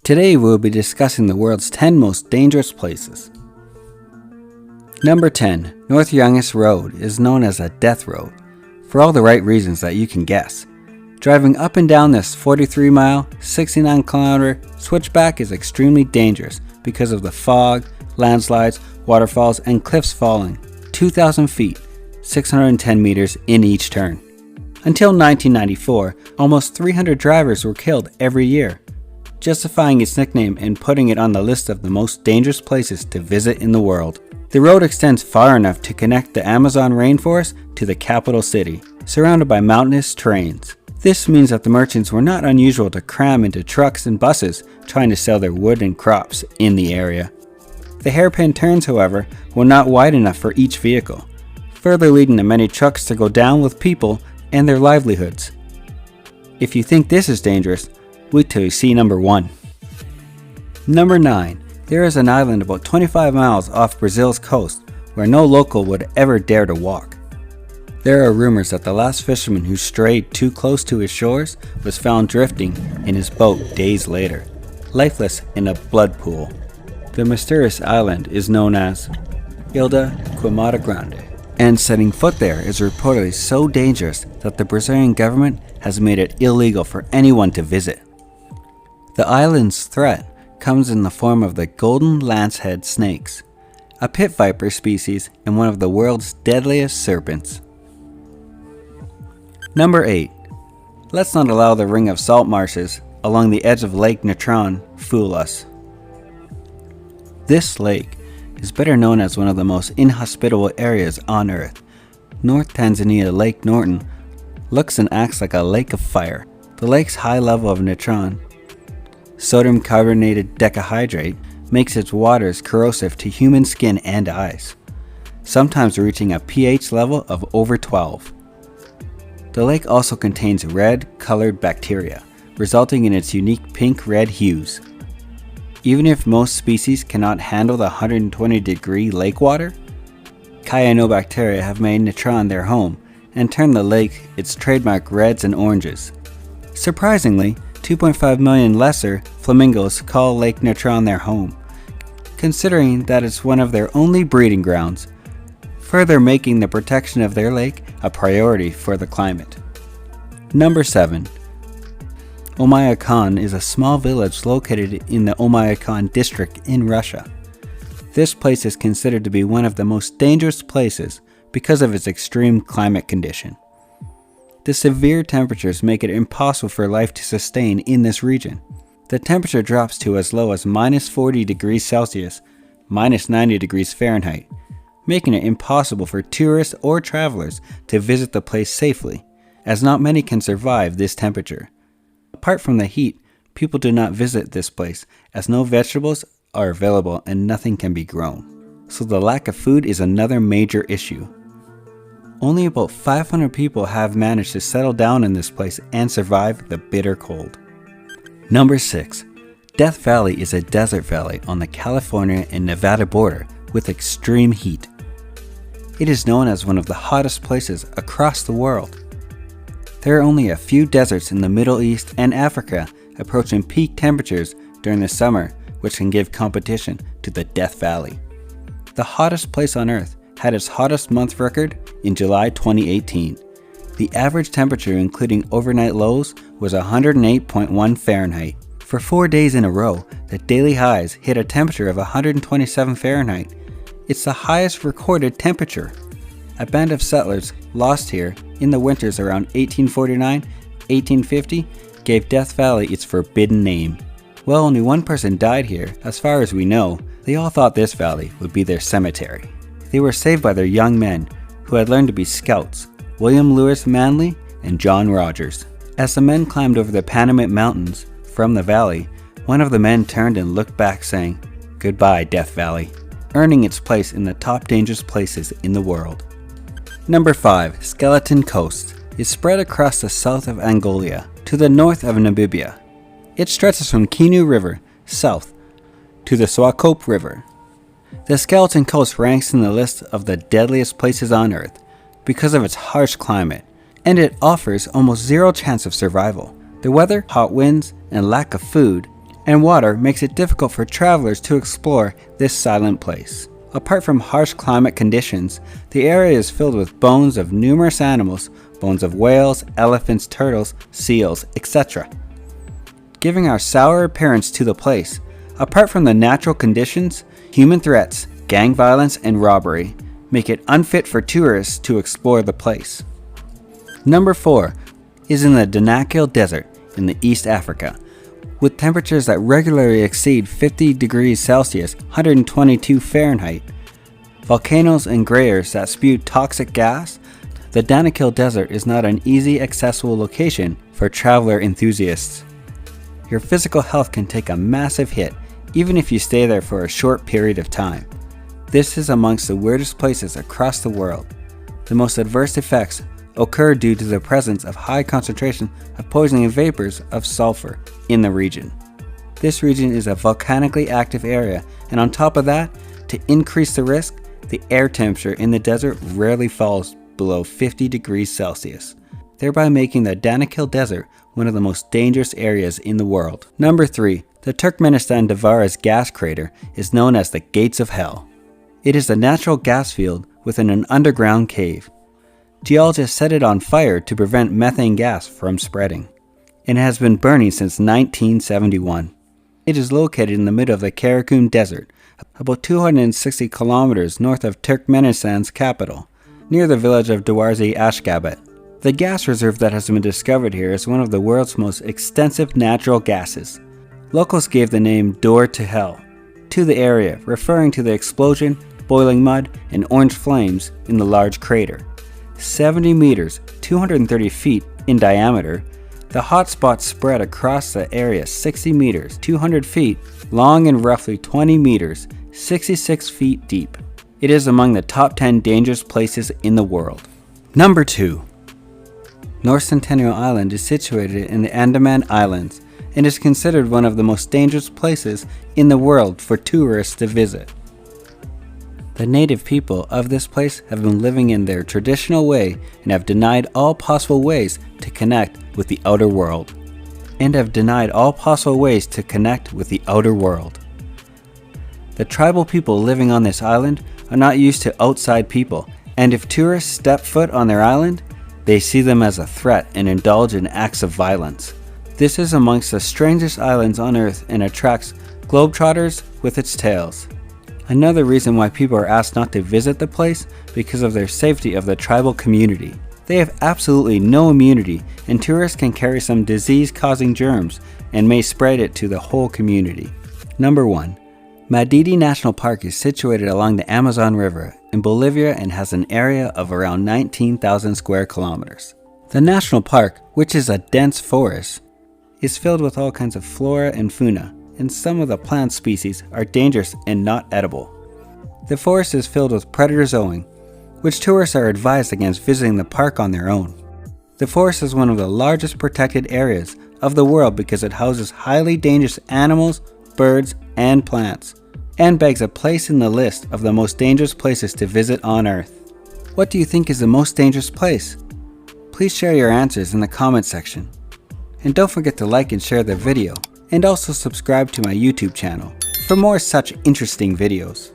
Today we'll be discussing the world's 10 most dangerous places. Number 10. North Youngest Road is known as a death road, for all the right reasons that you can guess. Driving up and down this 43-mile, 69-kilometer switchback is extremely dangerous because of the fog, landslides, waterfalls, and cliffs falling 2,000 feet, 610 meters in each turn. Until 1994, almost 300 drivers were killed every year, justifying its nickname and putting it on the list of the most dangerous places to visit in the world. The road extends far enough to connect the Amazon rainforest to the capital city, surrounded by mountainous terrains. This means that the merchants were not unusual to cram into trucks and buses trying to sell their wood and crops in the area. The hairpin turns, however, were not wide enough for each vehicle, further leading to many trucks to go down with people and their livelihoods. If you think this is dangerous, wait till you see number 1. Number 9. There is an island about 25 miles off Brazil's coast where no local would ever dare to walk. There are rumors that the last fisherman who strayed too close to his shores was found drifting in his boat days later, lifeless in a blood pool. The mysterious island is known as Ilha Queimada Grande, and setting foot there is reportedly so dangerous that the Brazilian government has made it illegal for anyone to visit. The island's threat comes in the form of the golden lancehead snakes, a pit viper species and one of the world's deadliest serpents. Number 8. Let's not allow the ring of salt marshes along the edge of Lake Natron fool us. This lake is better known as one of the most inhospitable areas on Earth. North Tanzania Lake Norton looks and acts like a lake of fire. The lake's high level of natron, sodium carbonated decahydrate, makes its waters corrosive to human skin and eyes, sometimes reaching a pH level of over 12. The lake also contains red-colored bacteria, resulting in its unique pink-red hues. Even if most species cannot handle the 120-degree lake water, cyanobacteria have made natron their home and turned the lake its trademark reds and oranges. Surprisingly, 2.5 million lesser flamingos call Lake Natron their home, considering that it's one of their only breeding grounds, further making the protection of their lake a priority for the climate. Number 7. Oymyakon is a small village located in the Oymyakon district in Russia. This place is considered to be one of the most dangerous places because of its extreme climate condition. The severe temperatures make it impossible for life to sustain in this region. The temperature drops to as low as minus 40 degrees Celsius, minus 90 degrees Fahrenheit, making it impossible for tourists or travelers to visit the place safely, as not many can survive this temperature. Apart from the heat, people do not visit this place as no vegetables are available and nothing can be grown. So the lack of food is another major issue. Only about 500 people have managed to settle down in this place and survive the bitter cold. Number 6. Death Valley is a desert valley on the California and Nevada border with extreme heat. It is known as one of the hottest places across the world. There are only a few deserts in the Middle East and Africa approaching peak temperatures during the summer, which can give competition to the Death Valley. The hottest place on Earth had its hottest month record in July 2018. The average temperature, including overnight lows, was 108.1 Fahrenheit. For 4 days in a row, the daily highs hit a temperature of 127 Fahrenheit. It's the highest recorded temperature. A band of settlers lost here in the winters around 1849-1850 gave Death Valley its forbidden name. While only one person died here, as far as we know, they all thought this valley would be their cemetery. They were saved by their young men, who had learned to be scouts, William Lewis Manley and John Rogers. As the men climbed over the Panamint Mountains from the valley, one of the men turned and looked back saying, "Goodbye, Death Valley," earning its place in the top dangerous places in the world. Number 5. Skeleton Coast is spread across the south of Angola to the north of Namibia. It stretches from Kinu River south to the Swakop River. The Skeleton Coast ranks in the list of the deadliest places on Earth because of its harsh climate, and it offers almost zero chance of survival. The weather, hot winds, and lack of food and water makes it difficult for travelers to explore this silent place. Apart from harsh climate conditions, the area is filled with bones of numerous animals, bones of whales, elephants, turtles, seals, etc., giving our sour appearance to the place. Apart from the natural conditions, human threats, gang violence, and robbery make it unfit for tourists to explore the place. Number 4 is in the Danakil Desert in the East Africa. With temperatures that regularly exceed 50 degrees Celsius, 122 Fahrenheit, volcanoes and grayers that spew toxic gas, the Danakil Desert is not an easy accessible location for traveler enthusiasts. Your physical health can take a massive hit even if you stay there for a short period of time. This is amongst the weirdest places across the world. The most adverse effects occur due to the presence of high concentration of poisoning vapors of sulfur in the region. This region is a volcanically active area, and on top of that, to increase the risk, the air temperature in the desert rarely falls below 50 degrees Celsius, thereby making the Danakil Desert one of the most dangerous areas in the world. Number 3. The Turkmenistan Davaras gas crater is known as the Gates of Hell. It is a natural gas field within an underground cave. Geologists set it on fire to prevent methane gas from spreading, and it has been burning since 1971. It is located in the middle of the Karakum Desert, about 260 kilometers north of Turkmenistan's capital, near the village of Dwarzi Ashgabat. The gas reserve that has been discovered here is one of the world's most extensive natural gases. Locals gave the name Door to Hell to the area, referring to the explosion, boiling mud, and orange flames in the large crater. 70 meters, 230 feet in diameter, the hot spots spread across the area 60 meters, 200 feet long and roughly 20 meters, 66 feet deep. It is among the top 10 dangerous places in the world. Number 2. North Centennial Island is situated in the Andaman Islands and is considered one of the most dangerous places in the world for tourists to visit. The native people of this place have been living in their traditional way and have denied all possible ways to connect with the outer world. The tribal people living on this island are not used to outside people, and if tourists step foot on their island, they see them as a threat and indulge in acts of violence. This is amongst the strangest islands on Earth and attracts globetrotters with its tales. Another reason why people are asked not to visit the place because of their safety of the tribal community. They have absolutely no immunity, and tourists can carry some disease-causing germs and may spread it to the whole community. Number 1. Madidi National Park is situated along the Amazon River in Bolivia and has an area of around 19,000 square kilometers. The national park, which is a dense forest, is filled with all kinds of flora and fauna, and some of the plant species are dangerous and not edible. The forest is filled with predator zooing, which tourists are advised against visiting the park on their own. The forest is one of the largest protected areas of the world because it houses highly dangerous animals, birds, and plants, and begs a place in the list of the most dangerous places to visit on Earth. What do you think is the most dangerous place? Please share your answers in the comment section. And don't forget to like and share the video, and also subscribe to my YouTube channel for more such interesting videos.